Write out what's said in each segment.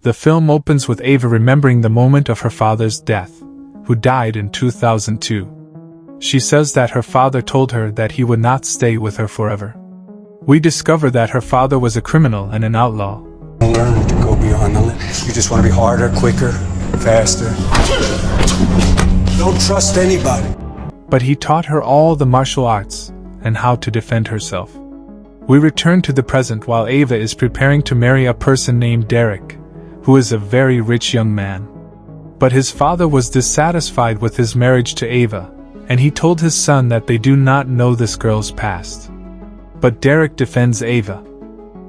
The film opens with Ava remembering the moment of her father's death, who died in 2002. She says that her father told her that he would not stay with her forever. We discover that her father was a criminal and an outlaw. Learn to go beyond the limits. You just want to be harder, quicker, faster. Don't trust anybody. But he taught her all the martial arts and how to defend herself. We return to the present while Ava is preparing to marry a person named Derek, who is a very rich young man. But his father was dissatisfied with his marriage to Ava, and he told his son that they do not know this girl's past. But Derek defends Ava.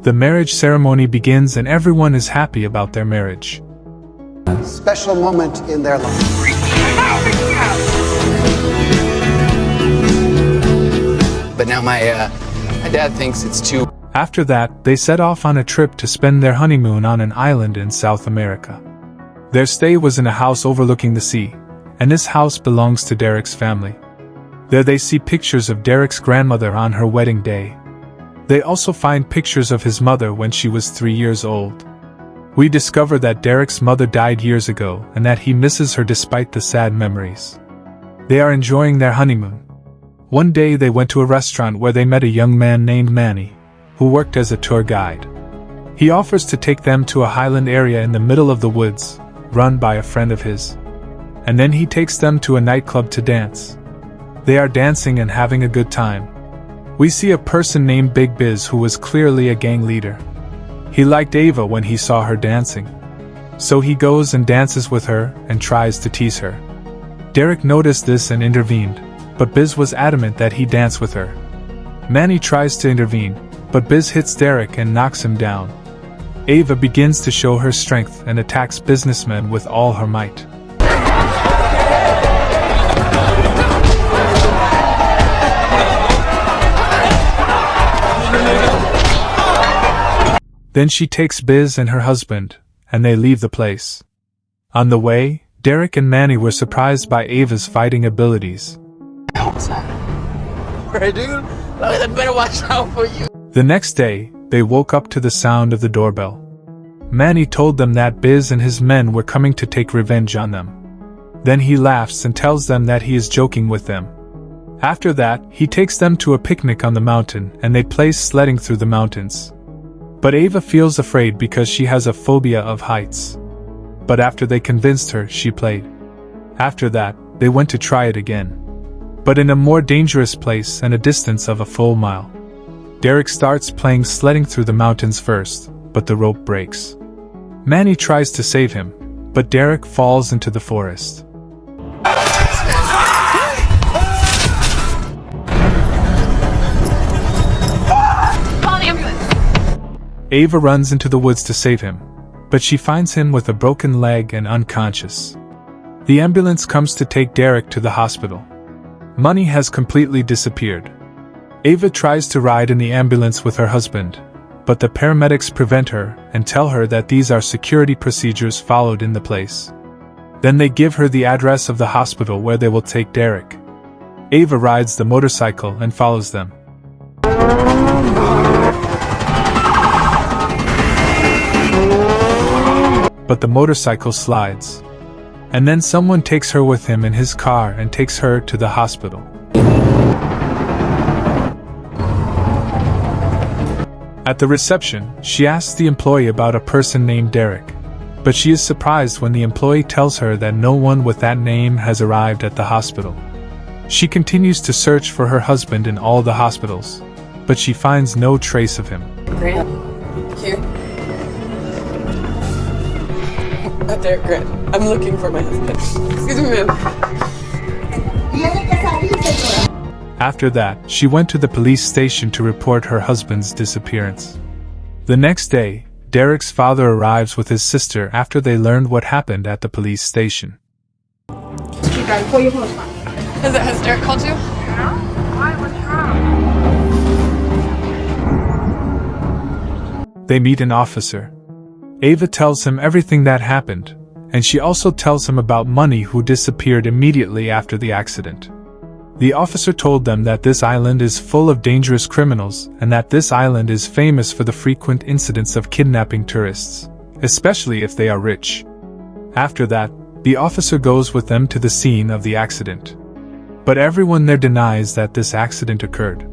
The marriage ceremony begins and everyone is happy about their marriage. Special moment in their life. But now my dad thinks it's too. After that, they set off on a trip to spend their honeymoon on an island in South America. Their stay was in a house overlooking the sea, and this house belongs to Derek's family. There they see pictures of Derek's grandmother on her wedding day. They also find pictures of his mother when she was 3 years old. We discover that Derek's mother died years ago and that he misses her despite the sad memories. They are enjoying their honeymoon. One day they went to a restaurant where they met a young man named Manny, who worked as a tour guide. He offers to take them to a highland area in the middle of the woods, run by a friend of his. And then he takes them to a nightclub to dance. They are dancing and having a good time. We see a person named Big Biz who was clearly a gang leader. He liked Ava when he saw her dancing. So he goes and dances with her and tries to tease her. Derek noticed this and intervened, but Biz was adamant that he dance with her. Manny tries to intervene, but Biz hits Derek and knocks him down. Ava begins to show her strength and attacks businessmen with all her might. Then she takes Biz and her husband, and they leave the place. On the way, Derek and Manny were surprised by Ava's fighting abilities. Alright, dude. I better watch out for you. The next day, they woke up to the sound of the doorbell. Manny told them that Biz and his men were coming to take revenge on them. Then he laughs and tells them that he is joking with them. After that, he takes them to a picnic on the mountain and they play sledding through the mountains. But Ava feels afraid because she has a phobia of heights. But after they convinced her, she played. After that, they went to try it again. But in a more dangerous place and a distance of a full mile. Derek starts playing sledding through the mountains first, but the rope breaks. Manny tries to save him, but Derek falls into the forest. Ava runs into the woods to save him, but she finds him with a broken leg and unconscious. The ambulance comes to take Derek to the hospital. Money has completely disappeared. Ava tries to ride in the ambulance with her husband, but the paramedics prevent her and tell her that these are security procedures followed in the place. Then they give her the address of the hospital where they will take Derek. Ava rides the motorcycle and follows them. But the motorcycle slides. And then someone takes her with him in his car and takes her to the hospital. At the reception, she asks the employee about a person named Derek. But she is surprised when the employee tells her that no one with that name has arrived at the hospital. She continues to search for her husband in all the hospitals, but she finds no trace of him. Grant, here. Derek Grant, I'm looking for my husband. Excuse me, ma'am. After that, she went to the police station to report her husband's disappearance. The next day, Derek's father arrives with his sister after they learned what happened at the police station. Has Derek called you? No? Why? What's wrong? They meet an officer. Ava tells him everything that happened, and she also tells him about Money, who disappeared immediately after the accident. The officer told them that this island is full of dangerous criminals and that this island is famous for the frequent incidents of kidnapping tourists, especially if they are rich. After that, the officer goes with them to the scene of the accident. But everyone there denies that this accident occurred.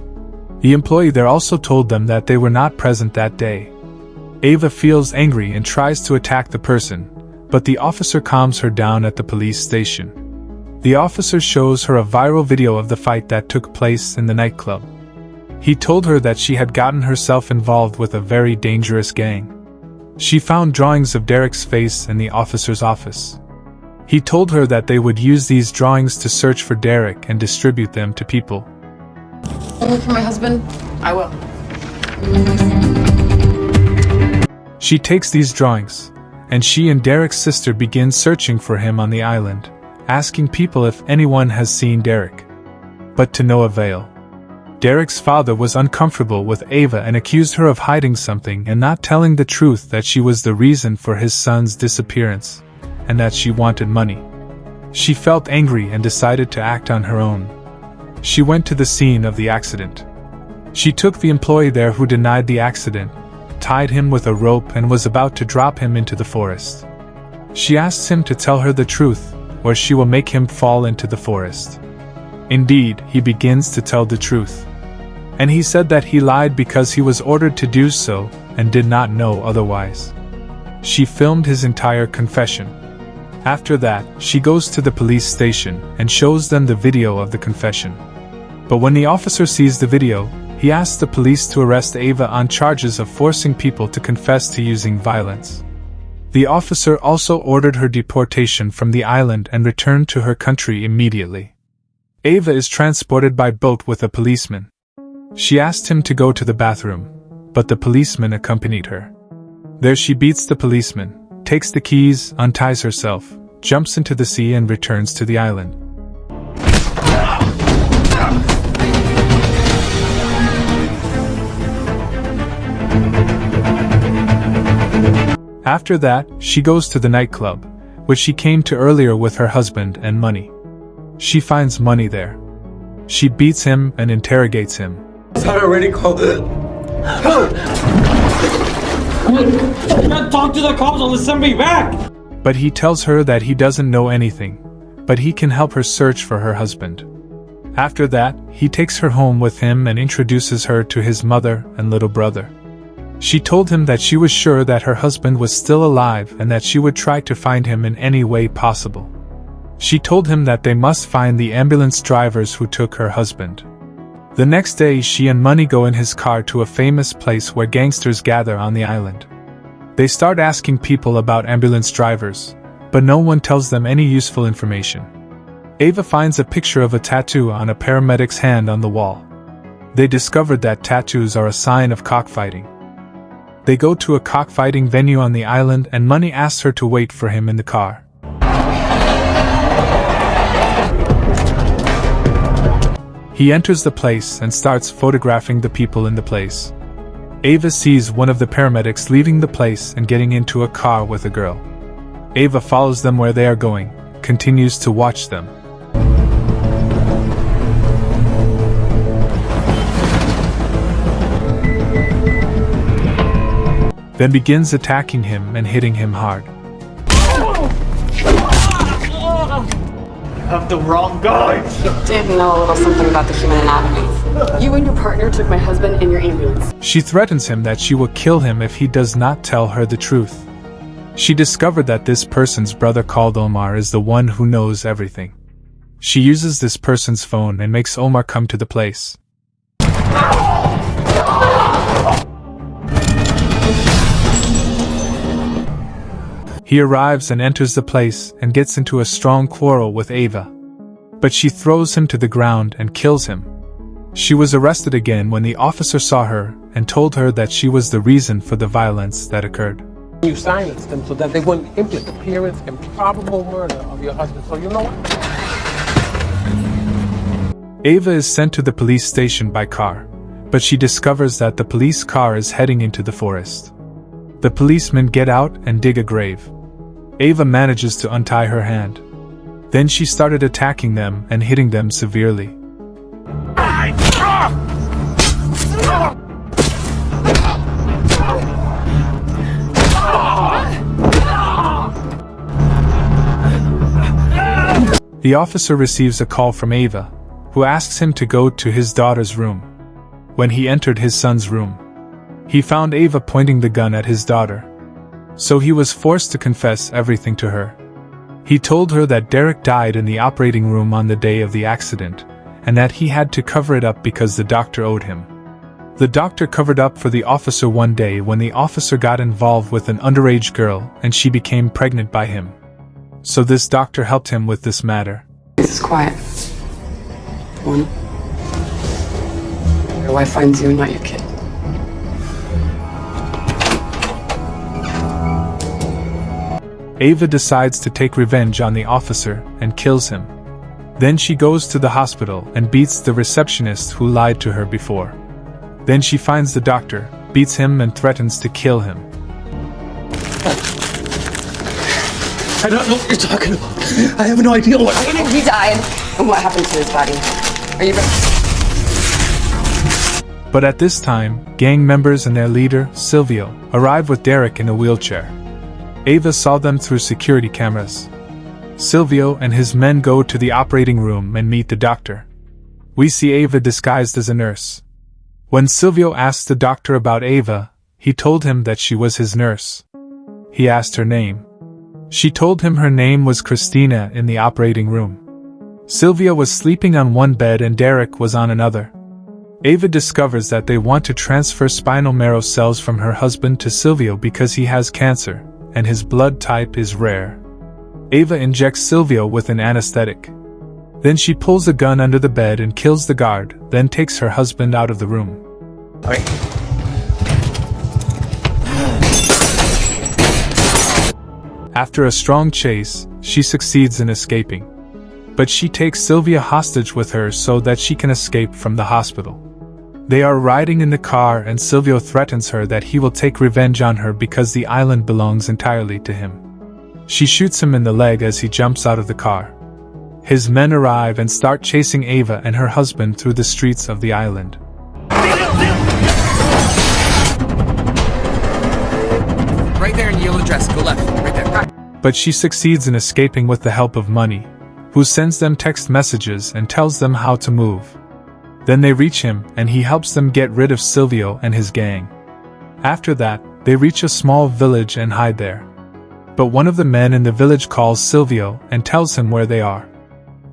The employee there also told them that they were not present that day. Ava feels angry and tries to attack the person, but the officer calms her down at the police station. The officer shows her a viral video of the fight that took place in the nightclub. He told her that she had gotten herself involved with a very dangerous gang. She found drawings of Derek's face in the officer's office. He told her that they would use these drawings to search for Derek and distribute them to people. Look for my husband? I will. She takes these drawings, and she and Derek's sister begin searching for him on the island, asking people if anyone has seen Derek. But to no avail. Derek's father was uncomfortable with Ava and accused her of hiding something and not telling the truth, that she was the reason for his son's disappearance, and that she wanted money. She felt angry and decided to act on her own. She went to the scene of the accident. She took the employee there who denied the accident, tied him with a rope and was about to drop him into the forest. She asks him to tell her the truth, or she will make him fall into the forest. Indeed, he begins to tell the truth. And he said that he lied because he was ordered to do so and did not know otherwise. She filmed his entire confession. After that, she goes to the police station and shows them the video of the confession. But when the officer sees the video, he asks the police to arrest Ava on charges of forcing people to confess to using violence. The officer also ordered her deportation from the island and returned to her country immediately. Ava is transported by boat with a policeman. She asked him to go to the bathroom, but the policeman accompanied her. There she beats the policeman, takes the keys, unties herself, jumps into the sea and returns to the island. After that, she goes to the nightclub, which she came to earlier with her husband and money. She finds money there. She beats him and interrogates him. I already called it. Talk to the cops, I'll send me back. But he tells her that he doesn't know anything, but he can help her search for her husband. After that, he takes her home with him and introduces her to his mother and little brother. She told him that she was sure that her husband was still alive and that she would try to find him in any way possible. She told him that they must find the ambulance drivers who took her husband. The next day, she and Money go in his car to a famous place where gangsters gather on the island. They start asking people about ambulance drivers, but no one tells them any useful information. Ava finds a picture of a tattoo on a paramedic's hand on the wall. They discovered that tattoos are a sign of cockfighting. They go to a cockfighting venue on the island and Money asks her to wait for him in the car. He enters the place and starts photographing the people in the place. Ava sees one of the paramedics leaving the place and getting into a car with a girl. Ava follows them where they are going, continues to watch them. Then begins attacking him and hitting him hard. You have the wrong guy. Did know a little something about the human anatomy. You and your partner took my husband in your ambulance. She threatens him that she will kill him if he does not tell her the truth. She discovered that this person's brother called Omar is the one who knows everything. She uses this person's phone and makes Omar come to the place. He arrives and enters the place and gets into a strong quarrel with Ava. But she throws him to the ground and kills him. She was arrested again when the officer saw her and told her that she was the reason for the violence that occurred. You silenced them so that they wouldn't implicate the appearance and probable murder of your husband. So you know what? Ava is sent to the police station by car, but she discovers that the police car is heading into the forest. The policemen get out and dig a grave. Ava manages to untie her hand. Then she started attacking them and hitting them severely. The officer receives a call from Ava, who asks him to go to his daughter's room. When he entered his son's room, he found Ava pointing the gun at his daughter. So he was forced to confess everything to her. He told her that Derek died in the operating room on the day of the accident, and that he had to cover it up because the doctor owed him. The doctor covered up for the officer one day when the officer got involved with an underage girl and she became pregnant by him. So this doctor helped him with this matter. This is quiet. One. Your wife finds you and not your kid. Ava decides to take revenge on the officer and kills him. Then she goes to the hospital and beats the receptionist who lied to her before. Then she finds the doctor, beats him and threatens to kill him. I don't know what you're talking about. I have no idea what. He died. And what happened to his body? Are you ready? But at this time, gang members and their leader, Silvio, arrive with Derek in a wheelchair. Ava saw them through security cameras. Silvio and his men go to the operating room and meet the doctor. We see Ava disguised as a nurse. When Silvio asked the doctor about Ava, he told him that she was his nurse. He asked her name. She told him her name was Christina in the operating room. Silvio was sleeping on one bed and Derek was on another. Ava discovers that they want to transfer spinal marrow cells from her husband to Silvio because he has cancer, and his blood type is rare. Ava injects Silvio with an anesthetic. Then she pulls a gun under the bed and kills the guard, then takes her husband out of the room. Okay. After a strong chase, she succeeds in escaping. But she takes Sylvia hostage with her so that she can escape from the hospital. They are riding in the car and Silvio threatens her that he will take revenge on her because the island belongs entirely to him. She shoots him in the leg as he jumps out of the car. His men arrive and start chasing Ava and her husband through the streets of the island. Right there in the yellow dress, go left, right there. But she succeeds in escaping with the help of Money, who sends them text messages and tells them how to move. Then they reach him and he helps them get rid of Silvio and his gang. After that, they reach a small village and hide there. But one of the men in the village calls Silvio and tells him where they are.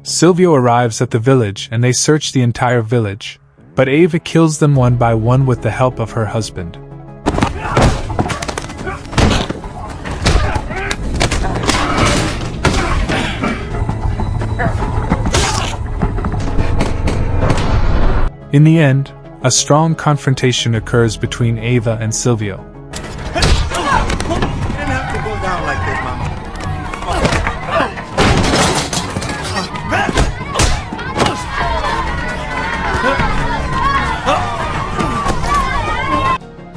Silvio arrives at the village and they search the entire village, but Ava kills them one by one with the help of her husband. In the end, a strong confrontation occurs between Ava and Silvio.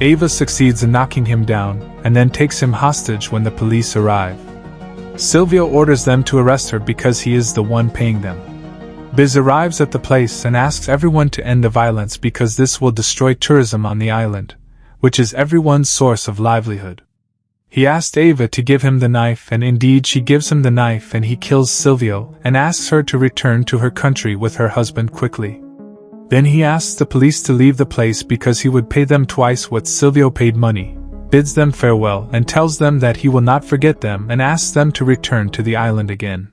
Ava succeeds in knocking him down, and then takes him hostage when the police arrive. Silvio orders them to arrest her because he is the one paying them. Biz arrives at the place and asks everyone to end the violence because this will destroy tourism on the island, which is everyone's source of livelihood. He asked Ava to give him the knife and indeed she gives him the knife and he kills Silvio and asks her to return to her country with her husband quickly. Then he asks the police to leave the place because he would pay them twice what Silvio paid Money, bids them farewell and tells them that he will not forget them and asks them to return to the island again.